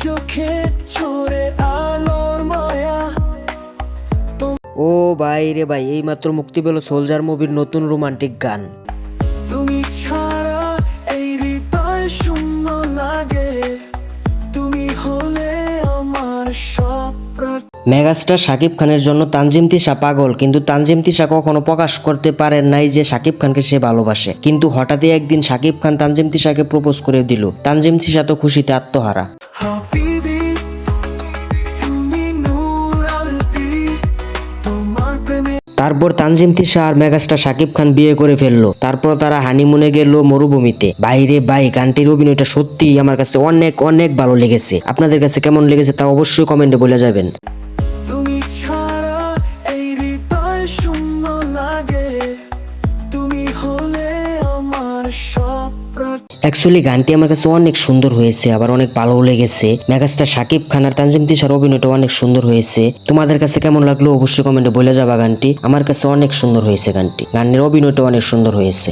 চোখে ঝরে আলোর মায়া। ও ভাই রে ভাই, এই মাত্র মুক্তি পেল সোলজার মুভির নতুন রোমান্টিক গান। তুমি ছাড়া এই হৃদয় শূন্য লাগে, তুমি হলে আমার সব মেগাস্টার শাকিব খানের জন্য তানজিম তিশা পাগল, কিন্তু তানজিম তিশা কখনো প্রকাশ করতে পারেন নাই যে শাকিব খানকে সে ভালোবাসে। কিন্তু হঠাৎই একদিন শাকিব খান তানজিম তিশাকে প্রপোজ করে দিল। তানজিম তিশা তো খুশিতে আত্মহারা। হাবিবি, তুমি নূর আলবি, তোমার প্রেমে। তারপর তানজিম তিশা আর মেগাস্টার শাকিব খান বিয়ে করে ফেললো। তারপর তারা হানিমুনে গেল মরুভূমিতে। বাইরে ভাই, গানটির অভিনয়টা সত্যি আমার কাছে অনেক অনেক ভালো লেগেছে। আপনাদের কাছে কেমন লেগেছে তা অবশ্যই কমেন্টে বলে যাবেন। তুমি ছাড়া এই হৃদয় শূন্য লাগে, তুমি হলে আমার সব অ্যাকচুয়ালি গানটি আমার কাছে অনেক সুন্দর হয়েছে, আবার অনেক ভালো লেগেছে। মেগাস্টার শাকিব খান আর তানজিম তিশার অভিনয়টা অনেক সুন্দর হয়েছে। তোমাদের কাছে কেমন লাগলো অবশ্যই কমেন্টে বলে যাবা। গানটি আমার কাছে অনেক সুন্দর হয়েছে। গানটি গানের অভিনয়টা অনেক সুন্দর হয়েছে।